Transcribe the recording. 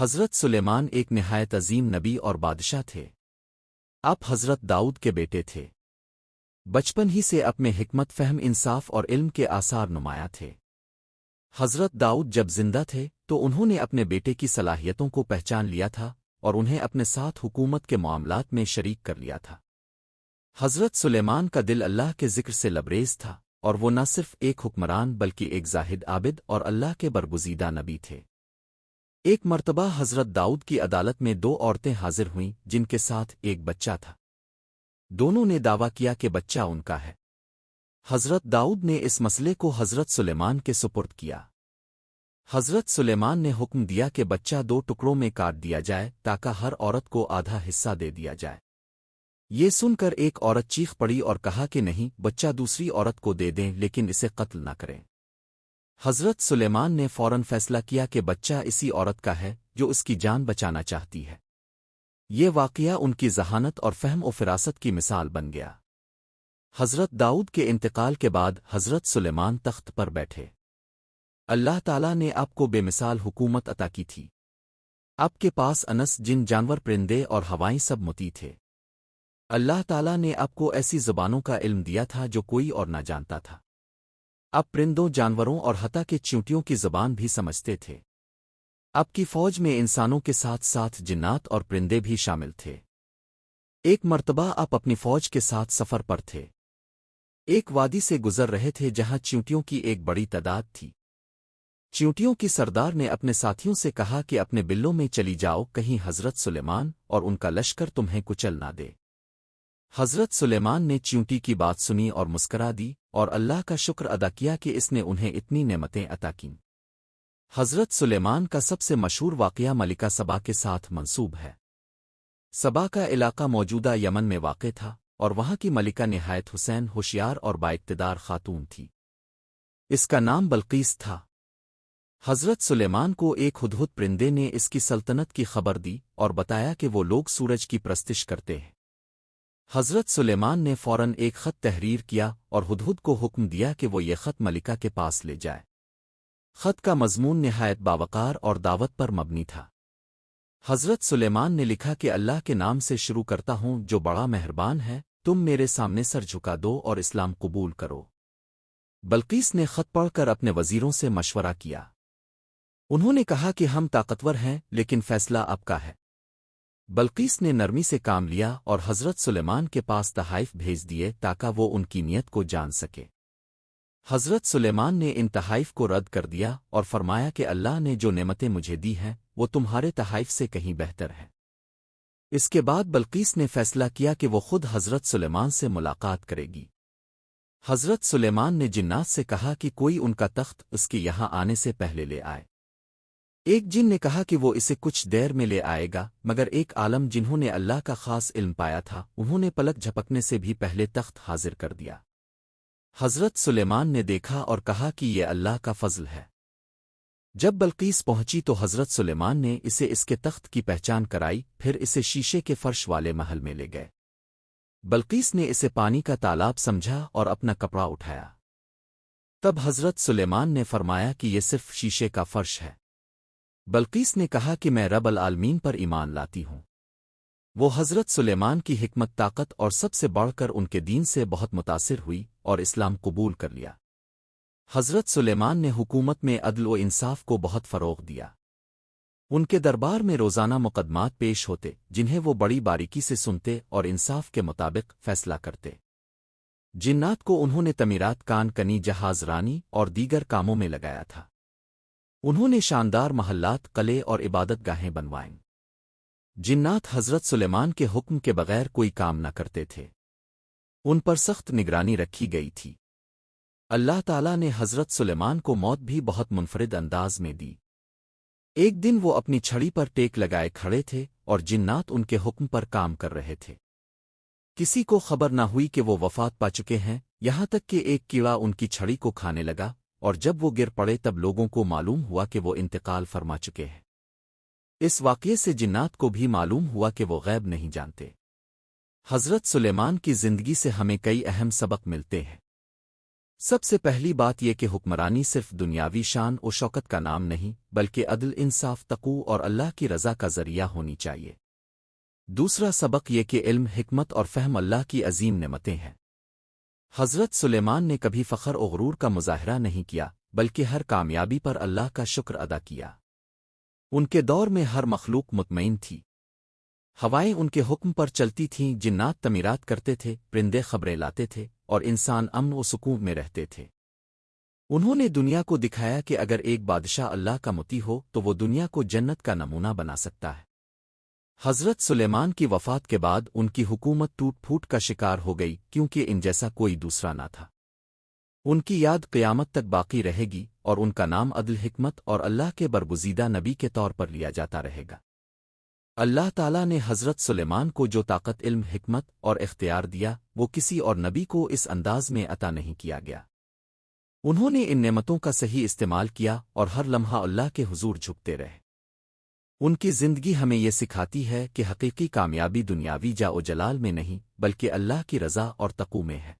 حضرت سلیمان ایک نہایت عظیم نبی اور بادشاہ تھے۔ آپ حضرت داؤد کے بیٹے تھے۔ بچپن ہی سے اپنے حکمت فہم انصاف اور علم کے آثار نمایاں تھے۔ حضرت داؤد جب زندہ تھے تو انہوں نے اپنے بیٹے کی صلاحیتوں کو پہچان لیا تھا اور انہیں اپنے ساتھ حکومت کے معاملات میں شریک کر لیا تھا۔ حضرت سلیمان کا دل اللہ کے ذکر سے لبریز تھا، اور وہ نہ صرف ایک حکمران بلکہ ایک زاہد عابد اور اللہ کے برگزیدہ نبی تھے۔ ایک مرتبہ حضرت داؤد کی عدالت میں دو عورتیں حاضر ہوئیں جن کے ساتھ ایک بچہ تھا۔ دونوں نے دعویٰ کیا کہ بچہ ان کا ہے۔ حضرت داؤد نے اس مسئلے کو حضرت سلیمان کے سپرد کیا۔ حضرت سلیمان نے حکم دیا کہ بچہ دو ٹکڑوں میں کاٹ دیا جائے تاکہ ہر عورت کو آدھا حصہ دے دیا جائے۔ یہ سن کر ایک عورت چیخ پڑی اور کہا کہ نہیں، بچہ دوسری عورت کو دے دیں لیکن اسے قتل نہ کریں۔ حضرت سلیمان نے فوراً فیصلہ کیا کہ بچہ اسی عورت کا ہے جو اس کی جان بچانا چاہتی ہے۔ یہ واقعہ ان کی ذہانت اور فہم و فراست کی مثال بن گیا۔ حضرت داؤد کے انتقال کے بعد حضرت سلیمان تخت پر بیٹھے۔ اللہ تعالیٰ نے آپ کو بے مثال حکومت عطا کی تھی۔ آپ کے پاس انس، جن، جانور، پرندے اور ہوائیں سب مطیع تھے۔ اللہ تعالیٰ نے آپ کو ایسی زبانوں کا علم دیا تھا جو کوئی اور نہ جانتا تھا۔ آپ پرندوں، جانوروں اور حتیٰ کہ چیونٹیوں کی زبان بھی سمجھتے تھے۔ آپ کی فوج میں انسانوں کے ساتھ ساتھ جنات اور پرندے بھی شامل تھے۔ ایک مرتبہ آپ اپنی فوج کے ساتھ سفر پر تھے۔ ایک وادی سے گزر رہے تھے جہاں چیونٹیوں کی ایک بڑی تعداد تھی۔ چیونٹیوں کی سردار نے اپنے ساتھیوں سے کہا کہ اپنے بلوں میں چلی جاؤ، کہیں حضرت سلیمان اور ان کا لشکر تمہیں کچل نہ دے۔ حضرت سلیمان نے چیونٹی کی بات سنی اور مسکرا دی اور اللہ کا شکر ادا کیا کہ اس نے انہیں اتنی نعمتیں عطا کیں۔ حضرت سلیمان کا سب سے مشہور واقعہ ملکہ سبا کے ساتھ منسوب ہے۔ سبا کا علاقہ موجودہ یمن میں واقع تھا، اور وہاں کی ملکہ نہایت حسین، ہوشیار اور بااقتدار خاتون تھی۔ اس کا نام بلقیس تھا۔ حضرت سلیمان کو ایک ہدہد پرندے نے اس کی سلطنت کی خبر دی اور بتایا کہ وہ لوگ سورج کی پرستش کرتے ہیں۔ حضرت سلیمان نے فوراً ایک خط تحریر کیا اور ہدہد کو حکم دیا کہ وہ یہ خط ملکہ کے پاس لے جائے۔ خط کا مضمون نہایت باوقار اور دعوت پر مبنی تھا۔ حضرت سلیمان نے لکھا کہ اللہ کے نام سے شروع کرتا ہوں جو بڑا مہربان ہے، تم میرے سامنے سر جھکا دو اور اسلام قبول کرو۔ بلقیس نے خط پڑھ کر اپنے وزیروں سے مشورہ کیا۔ انہوں نے کہا کہ ہم طاقتور ہیں لیکن فیصلہ آپ کا ہے۔ بلقیس نے نرمی سے کام لیا اور حضرت سلیمان کے پاس تحائف بھیج دیے تاکہ وہ ان کی نیت کو جان سکے۔ حضرت سلیمان نے ان تحائف کو رد کر دیا اور فرمایا کہ اللہ نے جو نعمتیں مجھے دی ہیں وہ تمہارے تحائف سے کہیں بہتر ہے۔ اس کے بعد بلقیس نے فیصلہ کیا کہ وہ خود حضرت سلیمان سے ملاقات کرے گی۔ حضرت سلیمان نے جنات سے کہا کہ کوئی ان کا تخت اس کے یہاں آنے سے پہلے لے آئے۔ ایک جن نے کہا کہ وہ اسے کچھ دیر میں لے آئے گا، مگر ایک عالم جنہوں نے اللہ کا خاص علم پایا تھا انہوں نے پلک جھپکنے سے بھی پہلے تخت حاضر کر دیا۔ حضرت سلیمان نے دیکھا اور کہا کہ یہ اللہ کا فضل ہے۔ جب بلقیس پہنچی تو حضرت سلیمان نے اسے اس کے تخت کی پہچان کرائی، پھر اسے شیشے کے فرش والے محل میں لے گئے۔ بلقیس نے اسے پانی کا تالاب سمجھا اور اپنا کپڑا اٹھایا۔ تب حضرت سلیمان نے فرمایا کہ یہ صرف شیشے کا فرش ہے۔ بلقیس نے کہا کہ میں رب العالمین پر ایمان لاتی ہوں۔ وہ حضرت سلیمان کی حکمت، طاقت اور سب سے بڑھ کر ان کے دین سے بہت متاثر ہوئی اور اسلام قبول کر لیا۔ حضرت سلیمان نے حکومت میں عدل و انصاف کو بہت فروغ دیا۔ ان کے دربار میں روزانہ مقدمات پیش ہوتے جنہیں وہ بڑی باریکی سے سنتے اور انصاف کے مطابق فیصلہ کرتے۔ جنات کو انہوں نے تعمیرات، کان کنی، جہاز رانی اور دیگر کاموں میں لگایا تھا۔ انہوں نے شاندار محلات، قلعے اور عبادت گاہیں بنوائیں۔ جنات حضرت سلیمان کے حکم کے بغیر کوئی کام نہ کرتے تھے۔ ان پر سخت نگرانی رکھی گئی تھی۔ اللہ تعالیٰ نے حضرت سلیمان کو موت بھی بہت منفرد انداز میں دی۔ ایک دن وہ اپنی چھڑی پر ٹیک لگائے کھڑے تھے اور جنات ان کے حکم پر کام کر رہے تھے۔ کسی کو خبر نہ ہوئی کہ وہ وفات پا چکے ہیں، یہاں تک کہ ایک کیڑا ان کی چھڑی کو کھانے لگا، اور جب وہ گر پڑے تب لوگوں کو معلوم ہوا کہ وہ انتقال فرما چکے ہیں۔ اس واقعے سے جنات کو بھی معلوم ہوا کہ وہ غیب نہیں جانتے۔ حضرت سلیمان کی زندگی سے ہمیں کئی اہم سبق ملتے ہیں۔ سب سے پہلی بات یہ کہ حکمرانی صرف دنیاوی شان و شوکت کا نام نہیں بلکہ عدل، انصاف، تقوی اور اللہ کی رضا کا ذریعہ ہونی چاہیے۔ دوسرا سبق یہ کہ علم، حکمت اور فہم اللہ کی عظیم نعمتیں ہیں۔ حضرت سلیمان نے کبھی فخر و غرور کا مظاہرہ نہیں کیا بلکہ ہر کامیابی پر اللہ کا شکر ادا کیا۔ ان کے دور میں ہر مخلوق مطمئن تھی۔ ہوائیں ان کے حکم پر چلتی تھیں، جنات تعمیرات کرتے تھے، پرندے خبریں لاتے تھے اور انسان امن و سکون میں رہتے تھے۔ انہوں نے دنیا کو دکھایا کہ اگر ایک بادشاہ اللہ کا مطیع ہو تو وہ دنیا کو جنت کا نمونہ بنا سکتا ہے۔ حضرت سلیمان کی وفات کے بعد ان کی حکومت ٹوٹ پھوٹ کا شکار ہو گئی کیونکہ ان جیسا کوئی دوسرا نہ تھا۔ ان کی یاد قیامت تک باقی رہے گی اور ان کا نام عدل، حکمت اور اللہ کے برگزیدہ نبی کے طور پر لیا جاتا رہے گا۔ اللہ تعالیٰ نے حضرت سلیمان کو جو طاقت، علم، حکمت اور اختیار دیا وہ کسی اور نبی کو اس انداز میں عطا نہیں کیا گیا۔ انہوں نے ان نعمتوں کا صحیح استعمال کیا اور ہر لمحہ اللہ کے حضور جھکتے رہے۔ ان کی زندگی ہمیں یہ سکھاتی ہے کہ حقیقی کامیابی دنیاوی جاہ و جلال میں نہیں بلکہ اللہ کی رضا اور تقوی میں ہے۔